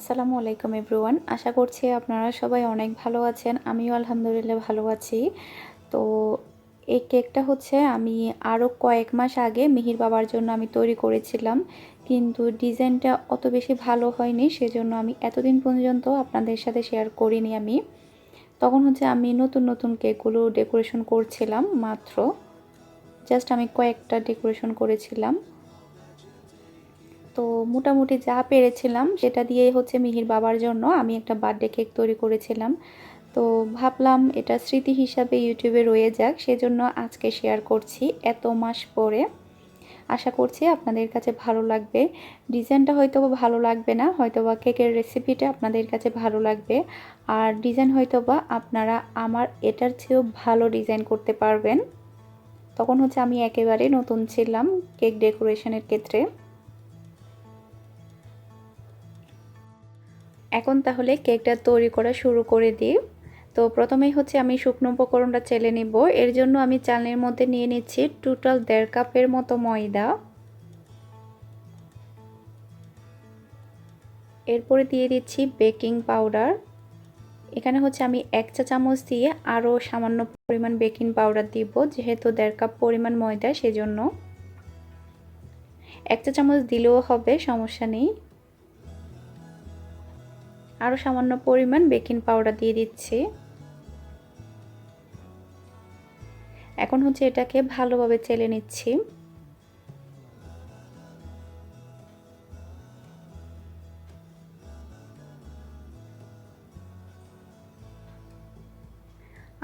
আসসালামু আলাইকুম এভরিওয়ান। আশা করছি আপনারা সবাই অনেক ভালো আছেন। আমিও আলহামদুলিল্লাহ ভালো আছি। তো এই কেকটা হচ্ছে আমি আরও কয়েক মাস আগে মিহির বাবার জন্য আমি তৈরি করেছিলাম। কিন্তু ডিজাইনটা অত বেশি ভালো হয়নি, সেজন্য আমি এতদিন পর্যন্ত আপনাদের সাথে শেয়ার করিনি আমি। তখন হচ্ছে আমি নতুন নতুন কেকগুলো ডেকোরেশন করছিলাম মাত্র। জাস্ট আমি কয়েকটা ডেকোরেশন করেছিলাম। তো মোটামুটি যা পেরেছিলাম সেটা দিয়েই হচ্ছে মিহির বাবার জন্য আমি একটা বার্থডে কেক তৈরি করেছিলাম। তো ভাবলাম এটা স্মৃতি হিসাবে ইউটিউবে রয়ে যাক, সেজন্য আজকে শেয়ার করছি এত মাস পরে। আশা করছি আপনাদের কাছে ভালো লাগবে। ডিজাইনটা হয়তো ভালো লাগবে না, হয়তোবা কেকের রেসিপিটা আপনাদের কাছে ভালো লাগবে। আর ডিজাইন হয়তোবা আপনারা আমার এটার চেয়েও ভালো ডিজাইন করতে পারবেন। তখন হচ্ছে আমি একেবারে নতুন ছিলাম কেক ডেকোরেশনের ক্ষেত্রে। এখন তাহলে কেকটা তৈরি করা শুরু করে দিই। তো প্রথমেই হচ্ছে আমি শুকনো উপকরণটা চেলে নিব। এর জন্য আমি চালনির মধ্যে নিয়ে নিচ্ছি টোটাল 1.5 কাপের মতো ময়দা। এরপরে দিয়ে দিচ্ছি বেকিং পাউডার। এখানে হচ্ছে আমি 1 চা চামচ দিয়ে আরও সামান্য পরিমাণ বেকিং পাউডার দিব, যেহেতু 1.5 কাপ পরিমাণ ময়দা সেজন্য। 1 চা চামচ দিলেও হবে, সমস্যা নেই। আরও সামান্য পরিমাণ বেকিং পাউডার দিয়ে দিচ্ছি। এখন হচ্ছে এটাকে ভালোভাবে চেলে নিচ্ছি।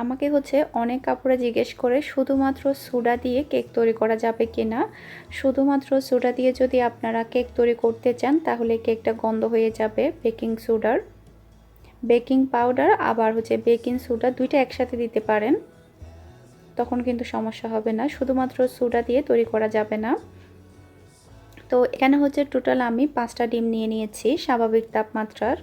আমাকে হচ্ছে অনেক কাপড়ে জিজ্ঞেস করে শুধুমাত্র সোডা দিয়ে কেক তৈরি করা যাবে কিনা। শুধুমাত্র সোডা দিয়ে যদি আপনারা কেক তৈরি করতে চান তাহলে কেকটা গন্ধ হয়ে যাবে। বেকিং সোডার, বেকিং পাউডার আবার হচ্ছে বেকিং সোডা দুইটা একসাথে দিতে পারেন, তখন কিন্তু সমস্যা হবে না। শুধুমাত্র সোডা দিয়ে তৈরি করা যাবে না। তো এখানে হচ্ছে টোটাল আমি 5টা ডিম নিয়ে নিয়েছি স্বাভাবিক তাপমাত্রার।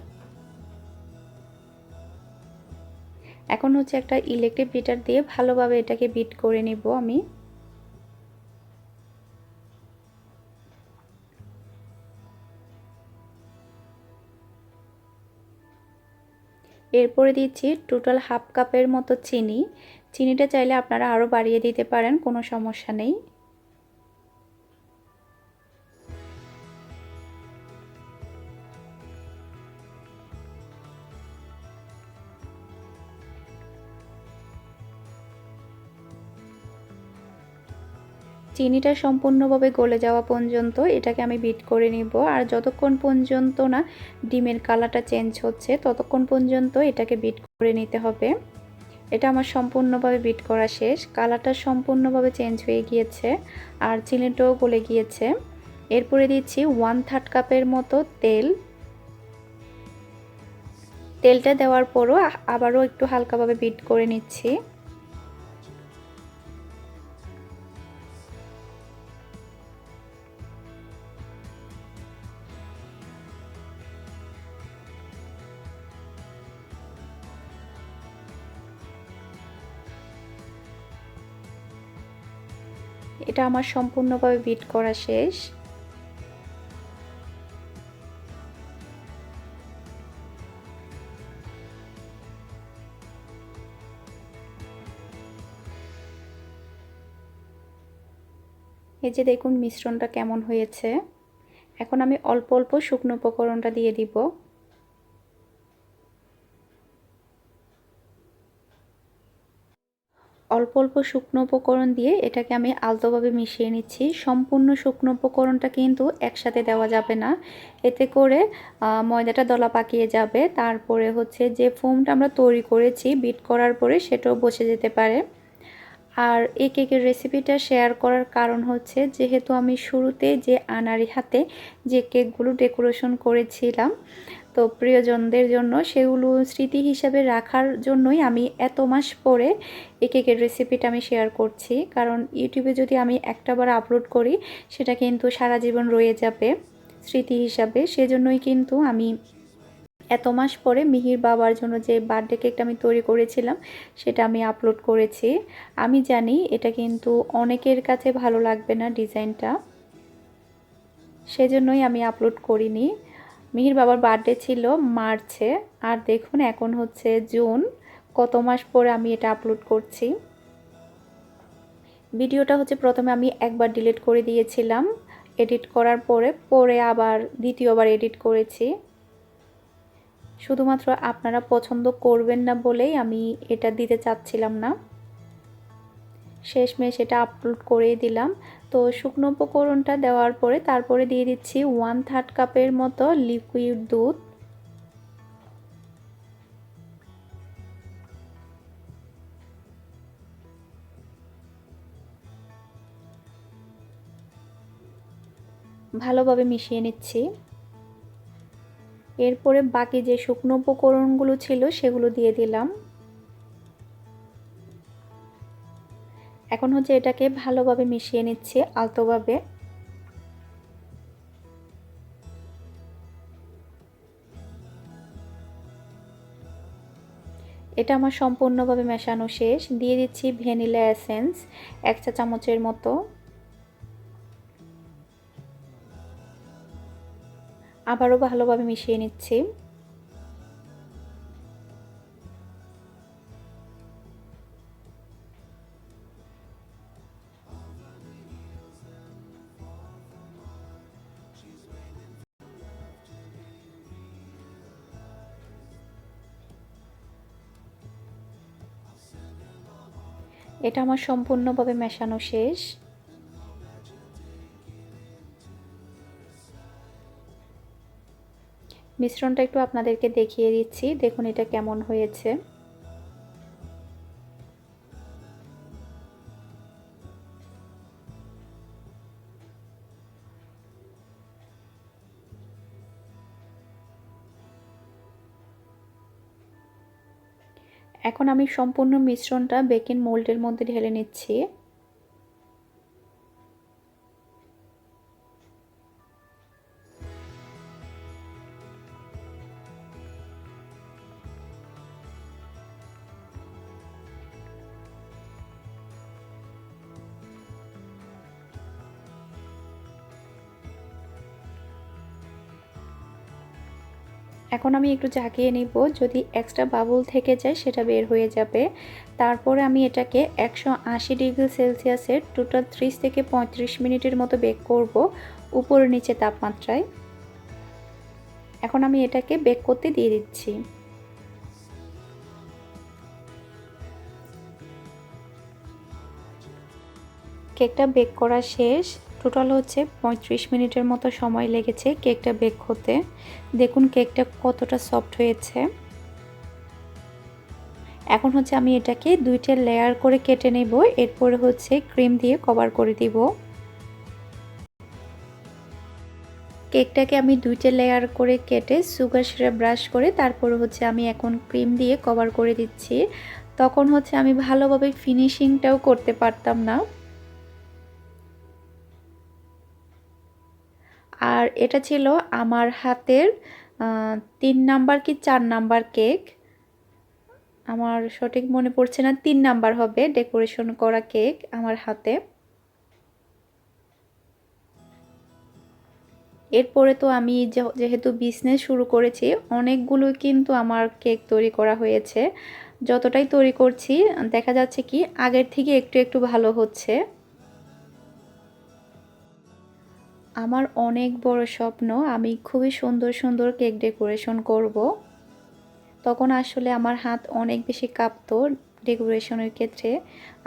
এখন হচ্ছে একটা ইলেকট্রিক বিটার দিয়ে ভালোভাবে এটাকে বিট করে নিব আমি। এরপরে দিচ্ছি টোটাল 1/2 কাপের মতো চিনি। চিনিটা চাইলে আপনারা আরও বাড়িয়ে দিতে পারেন, কোনো সমস্যা নেই। চিনিটা সম্পূর্ণভাবে গলে যাওয়া পর্যন্ত এটাকে আমি বিট করে নিব। আর যতক্ষণ পর্যন্ত না ডিমের কালারটা চেঞ্জ হচ্ছে ততক্ষণ পর্যন্ত এটাকে বিট করে নিতে হবে। এটা আমার সম্পূর্ণভাবে বিট করা শেষ। কালারটা সম্পূর্ণভাবে চেঞ্জ হয়ে গিয়েছে আর চিনিটাও গলে গিয়েছে। এরপরে দিচ্ছি 1/3 কাপের মতো তেল। তেলটা দেওয়ার পরও আবারও একটু হালকাভাবে বিট করে নিচ্ছি। এটা আমার সম্পূর্ণভাবে বিট করা শেষ। এই যে দেখুন মিশ্রণটা কেমন হয়েছে। এখন আমি অল্প অল্প শুকনো উপকরণটা দিয়ে দিব। অল্প অল্প শুকনো উপকরণ দিয়ে এটাকে আমি আলতোভাবে মিশিয়ে নিচ্ছি। সম্পূর্ণ শুকনো উপকরণটা কিন্তু একসাথে দেওয়া যাবে না, এতে করে ময়দাটা দলা পাকিয়ে যাবে। তারপরে হচ্ছে যে ফোমটা আমরা তৈরি করেছি বিট করার পরে সেটাও বসে যেতে পারে। আর এই কেকের রেসিপিটা শেয়ার করার কারণ হচ্ছে, যেহেতু আমি শুরুতে যে আনাড়ি হাতে যে কেকগুলো ডেকোরেশন করেছিলাম, তো প্রিয়জনদের জন্য সেগুলো স্মৃতি হিসাবে রাখার জন্যই আমি এত মাস পরে এই কেকের রেসিপিটা আমি শেয়ার করছি। কারণ ইউটিউবে যদি আমি একটাবার আপলোড করি সেটা কিন্তু সারা জীবন রয়ে যাবে স্মৃতি হিসাবে। সেজন্যই কিন্তু আমি এত মাস পরে মিহির বাবার জন্য যে বার্থডে কেকটা আমি তৈরি করেছিলাম সেটা আমি আপলোড করেছি। আমি জানি এটা কিন্তু অনেকের কাছে ভালো লাগবে না ডিজাইনটা, সেজন্যই আমি আপলোড করিনি। মিহির বাবার বার্থডে ছিল মার্চে, আর দেখুন এখন হচ্ছে জুন, কত মাস পরে আমি এটা আপলোড করছি। ভিডিওটা হচ্ছে প্রথমে আমি একবার ডিলিট করে দিয়েছিলাম, এডিট করার পরে আবার দ্বিতীয়বার এডিট করেছি। শুধুমাত্র আপনারা পছন্দ করবেন না বলেই আমি এটা দিতে চাচ্ছিলাম না, শেষমেশ এটা আপলোড করেই দিলাম। তো শুকনো উপকরণটা দেওয়ার পরে তারপরে দিয়ে দিচ্ছি 1/3 কাপের মতো লিকুইড দুধ। ভালোভাবে মিশিয়ে নিচ্ছি। এরপরে বাকি যে শুকনো উপকরণগুলো ছিল সেগুলো দিয়ে দিলাম। এখন হচ্ছে এটাকে ভালোভাবে মিশিয়ে নিচ্ছি আলতোভাবে। এটা আমার সম্পূর্ণভাবে মেশানো শেষ। দিয়ে দিচ্ছি ভ্যানিলা এসেন্স 1 চা চামচের মতো। আবারও ভালোভাবে মিশিয়ে নিচ্ছি। এটা আমার সম্পূর্ণভাবে মেশানো শেষ। মিশ্রণটা একটু আপনাদেরকে দেখিয়ে দিচ্ছি, দেখুন এটা কেমন হয়েছে। এখন আমি সম্পূর্ণ মিশ্রণটা বেকিং মোল্ডের মধ্যে ঢেলে নিচ্ছি। এখন আমি একটু ঝাঁকিয়ে নিব, যদি এক্সট্রা বাবল থেকে যায় সেটা বের হয়ে যাবে। তারপরে আমি এটাকে 180 ডিগ্রি সেলসিয়াসের টোটাল 30 থেকে 35 মিনিটের মতো বেক করব উপর নিচে তাপমাত্রায়। এখন আমি এটাকে বেক করতে দিয়ে দিচ্ছি। কেকটা বেক করা শেষ। টোটাল হচ্ছে 35 মিনিটের মতো সময় লেগেছে কেকটা বেক হতে। দেখুন কেকটা কতটা সফট হয়েছে। এখন হচ্ছে আমি এটাকে 2টা লেয়ার করে কেটে নেব, এরপরে হচ্ছে ক্রিম দিয়ে কভার করে দিব। কেকটাকে আমি 2টা লেয়ার করে কেটে সুগার সিরাপ ব্রাশ করে তারপরে হচ্ছে আমি এখন ক্রিম দিয়ে কভার করে দিচ্ছি। তখন হচ্ছে আমি ভালোভাবে ফিনিশিংটাও করতে পারতাম না। আর এটা ছিল আমার হাতের 3 নাম্বার কি 4 নাম্বার কেক, আমার সঠিক মনে পড়ছে না, 3 নাম্বার হবে ডেকোরেশন করা কেক আমার হাতে। এরপরে তো আমি যেহেতু বিজনেস শুরু করেছি, অনেকগুলো কিন্তু আমার কেক তৈরি করা হয়েছে। যতটাই তৈরি করছি দেখা যাচ্ছে কি আগের থেকে একটু একটু ভালো হচ্ছে। আমার অনেক বড় স্বপ্ন, আমি খুবই সুন্দর সুন্দর কেক ডেকোরেশন করব। তখন আসলে আমার হাত অনেক বেশি কাঁপতো ডেকোরেশনের ক্ষেত্রে।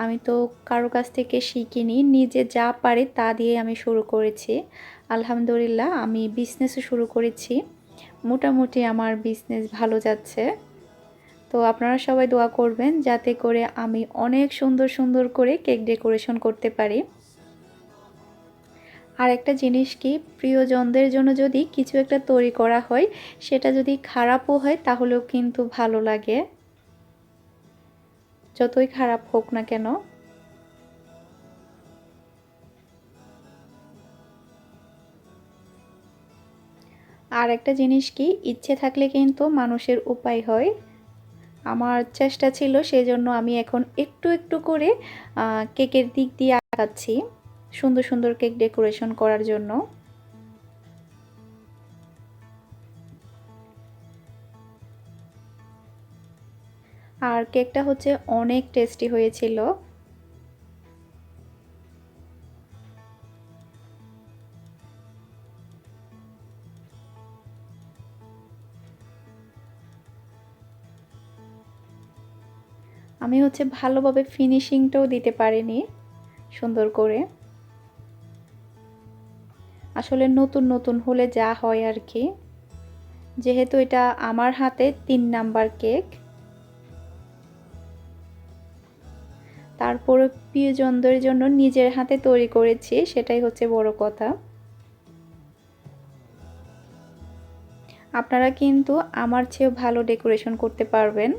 আমি তো কারো কাছ থেকে শিখিনি, নিজে যা পারি তা দিয়ে আমি শুরু করেছি। আলহামদুলিল্লাহ আমি বিজনেসও শুরু করেছি, মোটামুটি আমার বিজনেস ভালো যাচ্ছে। তো আপনারা সবাই দোয়া করবেন যাতে করে আমি অনেক সুন্দর সুন্দর করে কেক ডেকোরেশন করতে পারি। আর একটা জিনিস কি, প্রিয়জনদের জন্য যদি কিছু একটা তৈরি করা হয় সেটা যদি খারাপও হয় তাহলেও কিন্তু ভালো লাগে, যতই খারাপ হোক না কেন। আর একটা জিনিস কি, ইচ্ছে থাকলে কিন্তু মানুষের উপায় হয়। আমার চেষ্টা ছিল, সেজন্য আমি এখন একটু একটু করে কেকের দিক দিয়ে আগাচ্ছি সুন্দর সুন্দর কেক ডেকোরেশন করার জন্য। আর কেকটা হচ্ছে অনেক টেস্টি হয়েছিল। আমি হচ্ছে ভালোভাবে ফিনিশিংটাও দিতে পারিনি সুন্দর করে। আসলে নতুন নতুন হলে যা হয় আর কি। যেহেতু এটা আমার হাতে 3 নাম্বার কেক, তারপরে প্রিয়জনদের জন্য নিজের হাতে তৈরি করেছি, সেটাই হচ্ছে বড় কথা। আপনারা কিন্তু আমার চেয়েও ভালো ডেকোরেশন করতে পারবেন।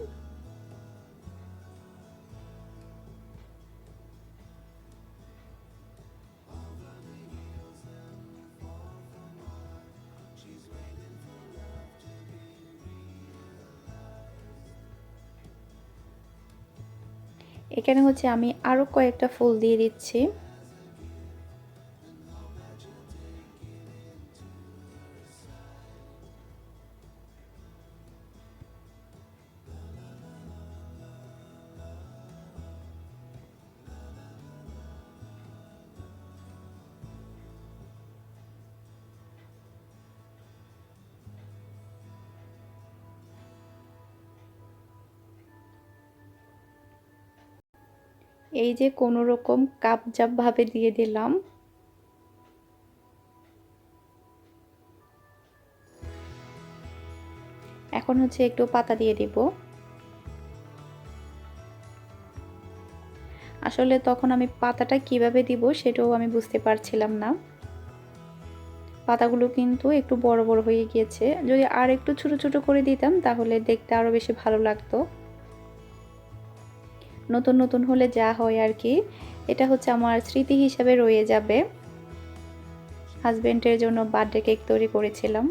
এখানে হচ্ছে আমি আরো কয়েকটা ফুল দিয়ে দিচ্ছি। এই যে কোনো রকম কাপজাপ ভাবে দিয়ে দিলাম। এখন হচ্ছে একটু পাতা দিয়ে দিব। আসলে তখন আমি পাতাটা কিভাবে দিব সেটাও আমি বুঝতে পারছিলাম না। পাতাগুলো কিন্তু একটু বড় বড় হয়ে গিয়েছে। যদি আর একটু ছোট ছোট করে দিতাম তাহলে দেখতে আরো বেশি ভালো লাগতো। নতুন নতুন হলে যা হয় আর কি। এটা হচ্ছে আমার স্মৃতি হিসাবে রয়ে যাবে। হাজবেন্ডের জন্য বার্থডে কেক তৈরি করেছিলাম।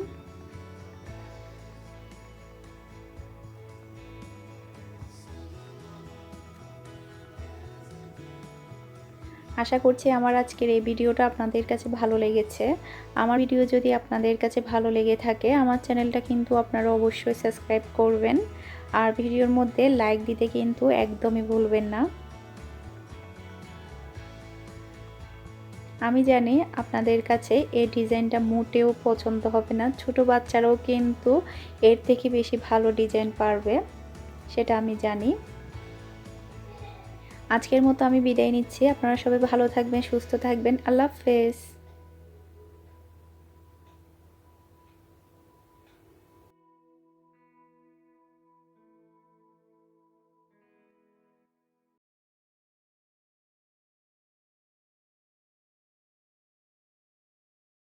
আশা করছি আমার আজকের এই ভিডিওটা আপনাদের কাছে ভালো লেগেছে। আমার ভিডিও যদি আপনাদের কাছে ভালো লেগে থাকে, আমার চ্যানেলটা কিন্তু আপনারা অবশ্যই সাবস্ক্রাইব করবেন। আর ভিডিওর মধ্যে লাইক দিতে কিন্তু একদমই ভুলবেন না। আমি জানি আপনাদের কাছে এই ডিজাইনটা মোটেও পছন্দ হবে না। ছোট বাচ্চারাও কিন্তু এর থেকে বেশি ভালো ডিজাইন পারবে, সেটা আমি জানি। আজকের মতো আমি বিদায় নিচ্ছি। আপনারা সবাই ভালো থাকবেন, সুস্থ থাকবেন। আল্লাহ হাফেজ।